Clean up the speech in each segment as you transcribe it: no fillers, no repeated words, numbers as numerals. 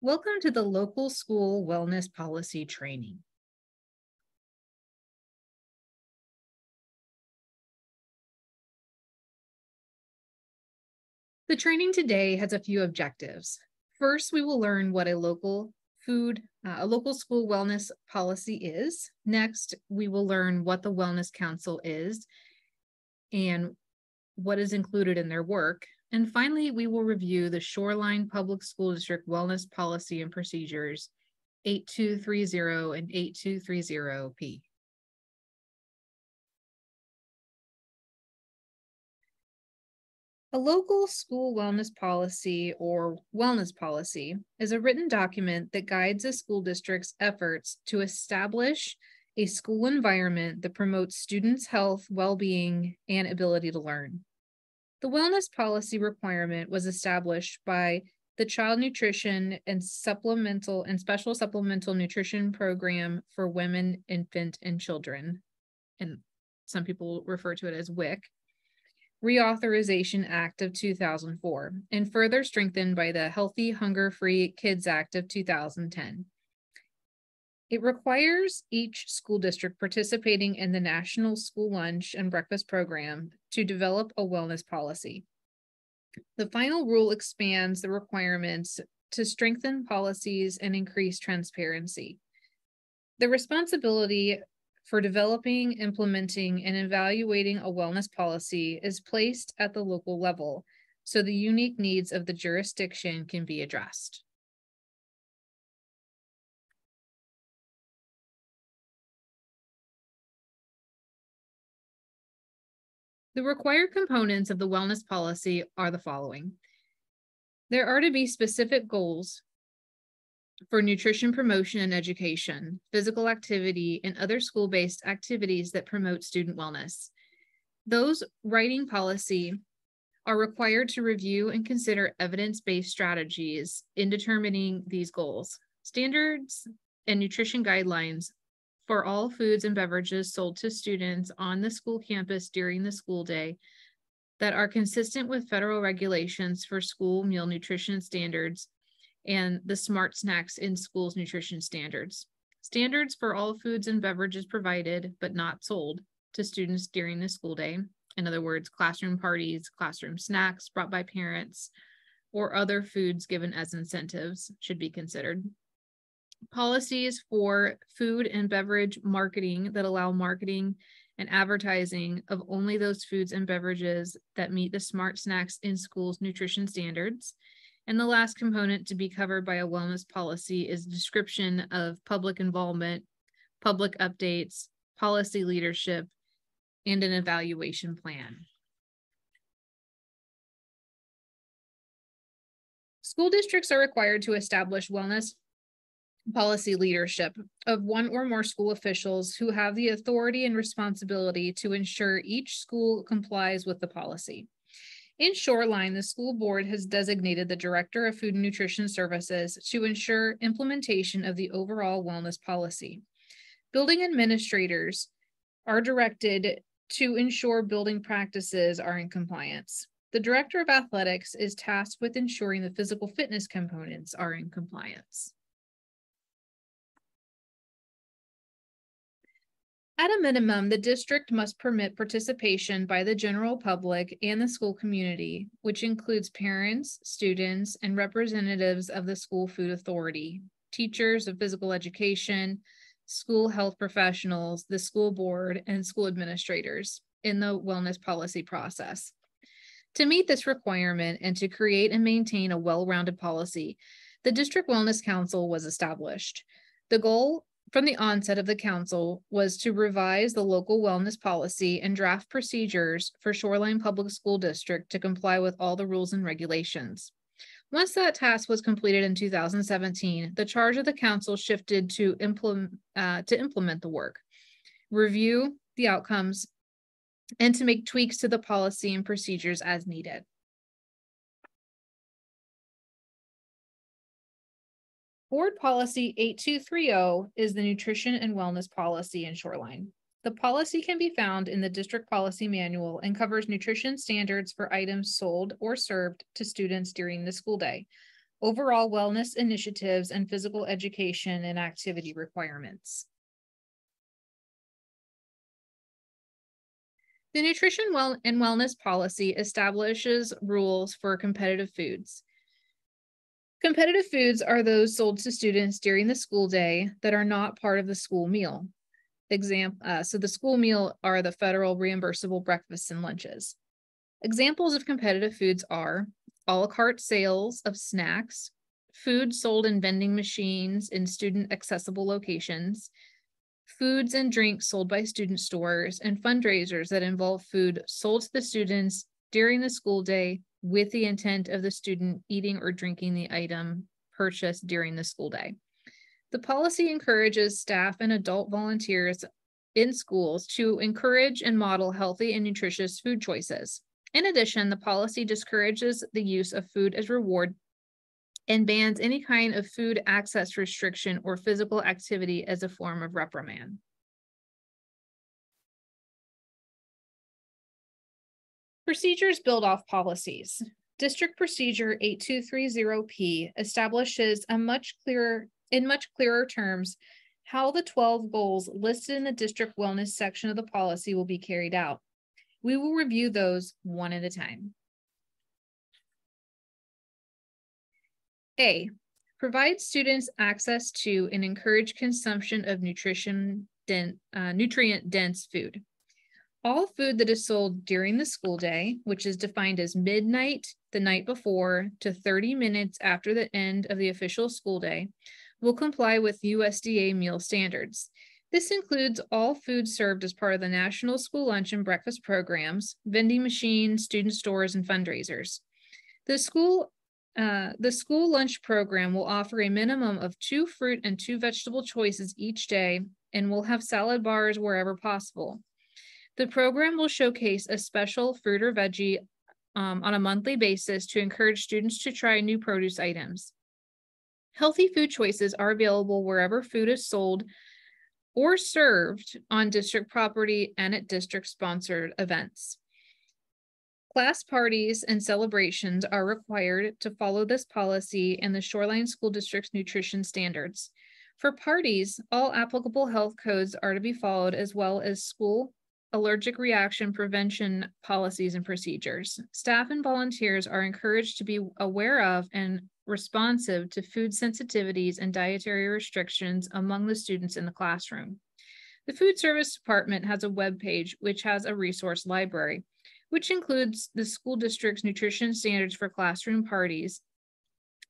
Welcome to the local school wellness policy training. The training today has a few objectives. First, we will learn what a local school wellness policy is. Next, we will learn what the Wellness Council is and what is included in their work. And finally, we will review the Shoreline Public School District Wellness Policy and Procedures 8230 and 8230P. A local school wellness policy or wellness policy is a written document that guides a school district's efforts to establish a school environment that promotes students' health, well-being, and ability to learn. The wellness policy requirement was established by the Child Nutrition and Special Supplemental Nutrition Program for Women, Infant, and Children, and some people refer to it as WIC, Reauthorization Act of 2004, and further strengthened by the Healthy, Hunger-Free Kids Act of 2010. It requires each school district participating in the National School Lunch and Breakfast Program to develop a wellness policy. The final rule expands the requirements to strengthen policies and increase transparency. The responsibility for developing, implementing, and evaluating a wellness policy is placed at the local level, so the unique needs of the jurisdiction can be addressed. The required components of the wellness policy are the following. There are to be specific goals for nutrition promotion and education, physical activity, and other school-based activities that promote student wellness. Those writing policy are required to review and consider evidence-based strategies in determining these goals. Standards and nutrition guidelines for all foods and beverages sold to students on the school campus during the school day that are consistent with federal regulations for school meal nutrition standards and the Smart Snacks in Schools nutrition standards. Standards for all foods and beverages provided but not sold to students during the school day. In other words, classroom parties, classroom snacks brought by parents, or other foods given as incentives should be considered. Policies for food and beverage marketing that allow marketing and advertising of only those foods and beverages that meet the Smart Snacks in Schools nutrition standards. And the last component to be covered by a wellness policy is description of public involvement, public updates, policy leadership, and an evaluation plan. School districts are required to establish wellness policy leadership of one or more school officials who have the authority and responsibility to ensure each school complies with the policy. In Shoreline, the school board has designated the Director of Food and Nutrition Services to ensure implementation of the overall wellness policy. Building administrators are directed to ensure building practices are in compliance. The Director of Athletics is tasked with ensuring the physical fitness components are in compliance. At a minimum, the district must permit participation by the general public and the school community, which includes parents, students, and representatives of the school food authority, teachers of physical education, school health professionals, the school board, and school administrators in the wellness policy process. To meet this requirement and to create and maintain a well-rounded policy, the District Wellness Council was established. The goal from the onset of the council was to revise the local wellness policy and draft procedures for Shoreline Public School District to comply with all the rules and regulations. Once that task was completed in 2017, the charge of the council shifted to implement the work, review the outcomes, and to make tweaks to the policy and procedures as needed. Board Policy 8230 is the Nutrition and Wellness Policy in Shoreline. The policy can be found in the District Policy Manual and covers nutrition standards for items sold or served to students during the school day. overall wellness initiatives, and physical education and activity requirements. The Nutrition and Wellness Policy establishes rules for competitive foods. Competitive foods are those sold to students during the school day that are not part of the school meal. So the school meal are the federal reimbursable breakfasts and lunches. Examples of competitive foods are a la carte sales of snacks, food sold in vending machines in student accessible locations, foods and drinks sold by student stores, and fundraisers that involve food sold to the students during the school day with the intent of the student eating or drinking the item purchased during the school day. The policy encourages staff and adult volunteers in schools to encourage and model healthy and nutritious food choices. In addition, the policy discourages the use of food as reward and bans any kind of food access restriction or physical activity as a form of reprimand. Procedures build off policies. District Procedure 8230P establishes in much clearer terms how the 12 goals listed in the district wellness section of the policy will be carried out. We will review those one at a time. A, provide students access to and encourage consumption of nutrient-dense food. All food that is sold during the school day, which is defined as midnight the night before to 30 minutes after the end of the official school day, will comply with USDA meal standards. This includes all food served as part of the National School Lunch and Breakfast programs, vending machines, student stores, and fundraisers. The school lunch program will offer a minimum of 2 fruit and 2 vegetable choices each day and will have salad bars wherever possible. The program will showcase a special fruit or veggie on a monthly basis to encourage students to try new produce items. Healthy food choices are available wherever food is sold or served on district property and at district-sponsored events. Class parties and celebrations are required to follow this policy and the Shoreline School District's nutrition standards. For parties, all applicable health codes are to be followed, as well as school allergic reaction prevention policies and procedures. Staff and volunteers are encouraged to be aware of and responsive to food sensitivities and dietary restrictions among the students in the classroom. The food service department has a web page which has a resource library, which includes the school district's nutrition standards for classroom parties,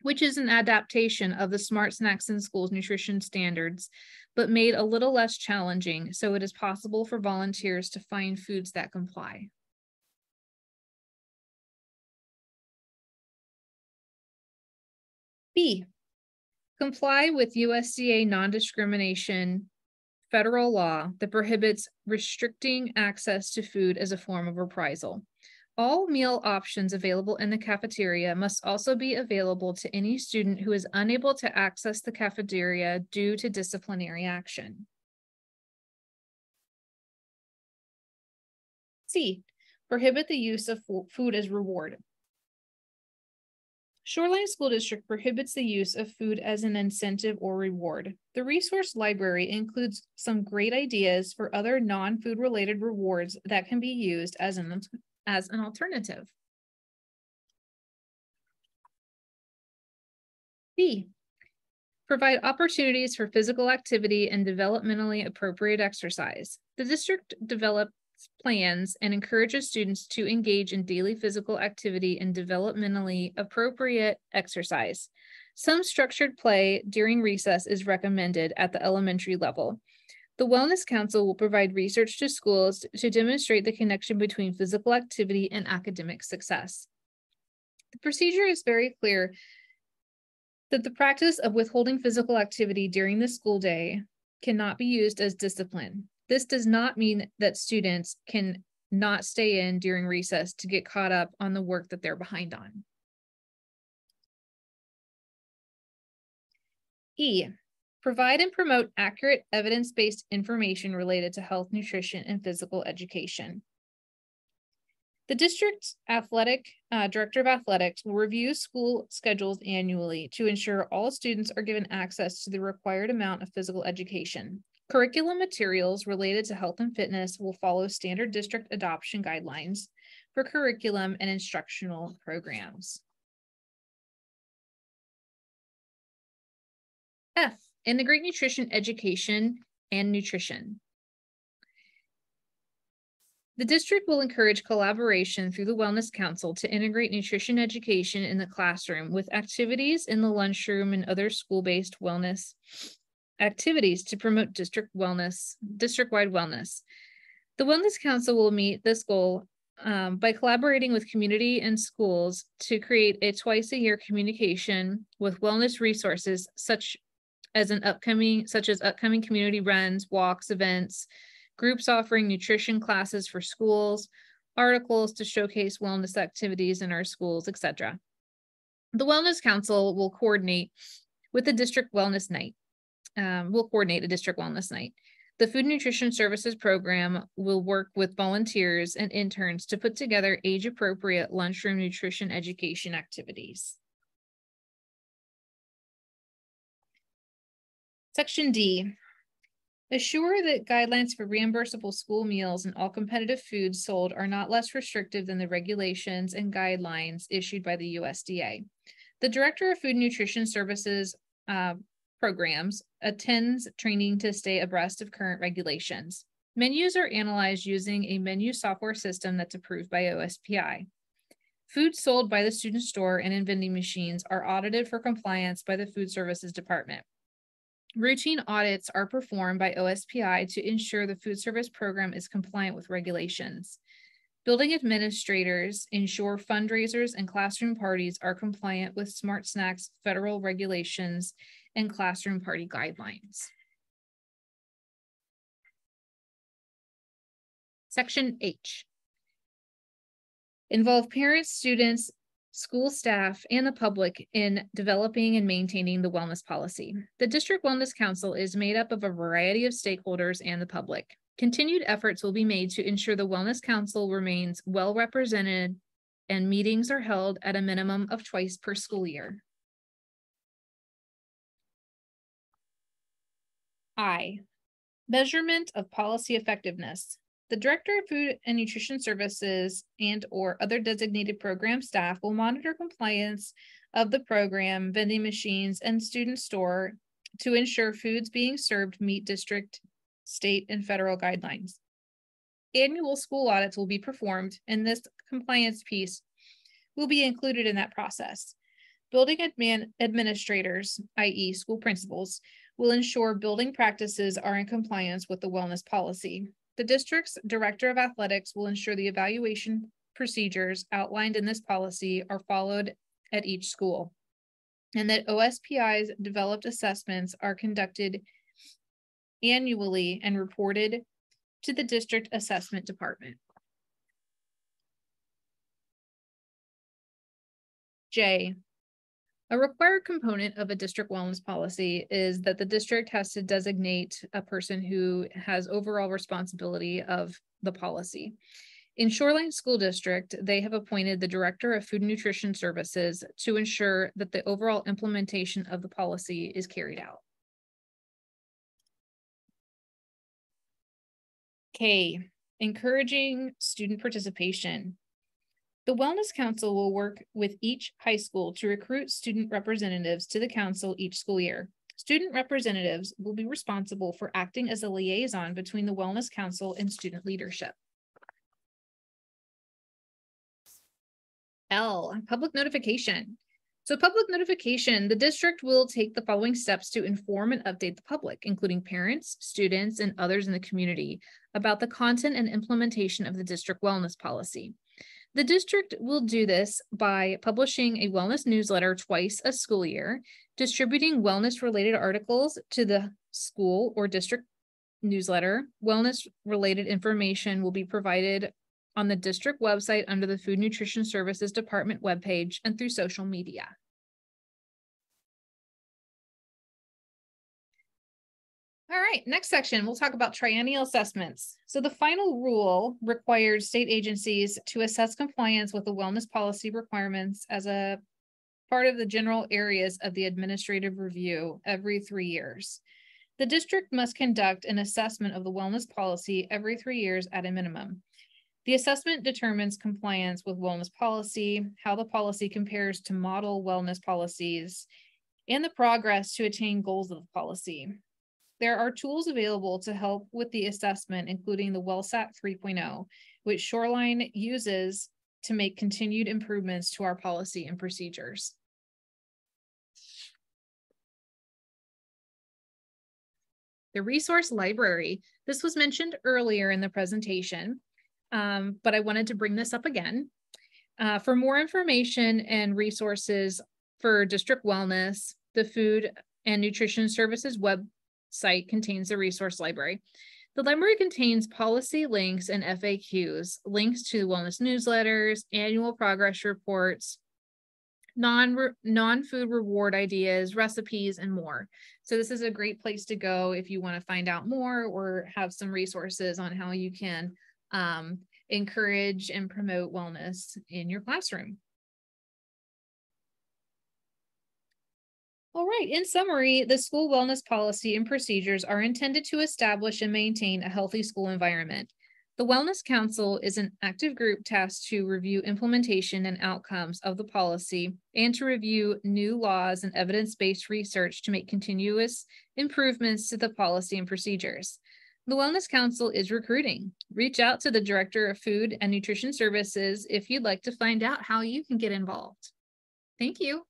which is an adaptation of the Smart Snacks in Schools nutrition standards, but made a little less challenging, so it is possible for volunteers to find foods that comply. B, comply with USDA non-discrimination federal law that prohibits restricting access to food as a form of reprisal. All meal options available in the cafeteria must also be available to any student who is unable to access the cafeteria due to disciplinary action. C, prohibit the use of food as reward. Shoreline School District prohibits the use of food as an incentive or reward. The resource library includes some great ideas for other non-food related rewards that can be used as an alternative. B, provide opportunities for physical activity and developmentally appropriate exercise. The district develops plans and encourages students to engage in daily physical activity and developmentally appropriate exercise. Some structured play during recess is recommended at the elementary level. The Wellness Council will provide research to schools to demonstrate the connection between physical activity and academic success. The procedure is very clear that the practice of withholding physical activity during the school day cannot be used as discipline. This does not mean that students can not stay in during recess to get caught up on the work that they're behind on. E, provide and promote accurate evidence-based information related to health, nutrition, and physical education. The district's director of athletics will review school schedules annually to ensure all students are given access to the required amount of physical education. Curriculum materials related to health and fitness will follow standard district adoption guidelines for curriculum and instructional programs. F, integrate nutrition education and nutrition. The district will encourage collaboration through the Wellness Council to integrate nutrition education in the classroom with activities in the lunchroom and other school-based wellness activities to promote district-wide wellness. The Wellness Council will meet this goal by collaborating with community and schools to create a twice-a-year communication with wellness resources such as upcoming community runs, walks, events, groups offering nutrition classes for schools, articles to showcase wellness activities in our schools, etc. The Wellness Council will coordinate with the district wellness night. We'll coordinate a district wellness night. The Food Nutrition Services Program will work with volunteers and interns to put together age-appropriate lunchroom nutrition education activities. Section D, assure that guidelines for reimbursable school meals and all competitive foods sold are not less restrictive than the regulations and guidelines issued by the USDA. The Director of Food Nutrition Services programs attends training to stay abreast of current regulations. Menus are analyzed using a menu software system that's approved by OSPI. Foods sold by the student store and in vending machines are audited for compliance by the Food Services Department. Routine audits are performed by OSPI to ensure the food service program is compliant with regulations. Building administrators ensure fundraisers and classroom parties are compliant with Smart Snacks federal regulations and classroom party guidelines. Section H. Involve parents, students, school staff, and the public in developing and maintaining the wellness policy. The District Wellness Council is made up of a variety of stakeholders and the public. Continued efforts will be made to ensure the Wellness Council remains well represented and meetings are held at a minimum of twice per school year. I, measurement of policy effectiveness. The Director of Food and Nutrition Services and/or other designated program staff will monitor compliance of the program, vending machines, and student store to ensure foods being served meet district, state, and federal guidelines. Annual school audits will be performed, and this compliance piece will be included in that process. Building administrators, i.e. school principals, will ensure building practices are in compliance with the wellness policy. The district's Director of Athletics will ensure the evaluation procedures outlined in this policy are followed at each school, and that OSPI's developed assessments are conducted annually and reported to the district assessment department. J. A required component of a district wellness policy is that the district has to designate a person who has overall responsibility of the policy. In Shoreline School District, they have appointed the Director of Food and Nutrition Services to ensure that the overall implementation of the policy is carried out. K, encouraging student participation. The Wellness Council will work with each high school to recruit student representatives to the council each school year. Student representatives will be responsible for acting as a liaison between the Wellness Council and student leadership. L, public notification. So public notification, the district will take the following steps to inform and update the public, including parents, students, and others in the community about the content and implementation of the district wellness policy. The district will do this by publishing a wellness newsletter twice a school year, distributing wellness-related articles to the school or district newsletter. Wellness-related information will be provided on the district website under the Food Nutrition Services Department webpage and through social media. All right, next section, we'll talk about triennial assessments. So the final rule requires state agencies to assess compliance with the wellness policy requirements as a part of the general areas of the administrative review every 3 years. The district must conduct an assessment of the wellness policy every 3 years at a minimum. The assessment determines compliance with wellness policy, how the policy compares to model wellness policies, and the progress to attain goals of the policy. There are tools available to help with the assessment, including the WellSat 3.0, which Shoreline uses to make continued improvements to our policy and procedures. The resource library. This was mentioned earlier in the presentation, but I wanted to bring this up again. For more information and resources for district wellness, the Food and Nutrition Services website contains the resource library. The library contains policy links and FAQs, links to wellness newsletters, annual progress reports, non-food reward ideas, recipes, and more. So this is a great place to go if you want to find out more or have some resources on how you can encourage and promote wellness in your classroom. All right, in summary, the school wellness policy and procedures are intended to establish and maintain a healthy school environment. The Wellness Council is an active group tasked to review implementation and outcomes of the policy and to review new laws and evidence-based research to make continuous improvements to the policy and procedures. The Wellness Council is recruiting. Reach out to the Director of Food and Nutrition Services if you'd like to find out how you can get involved. Thank you.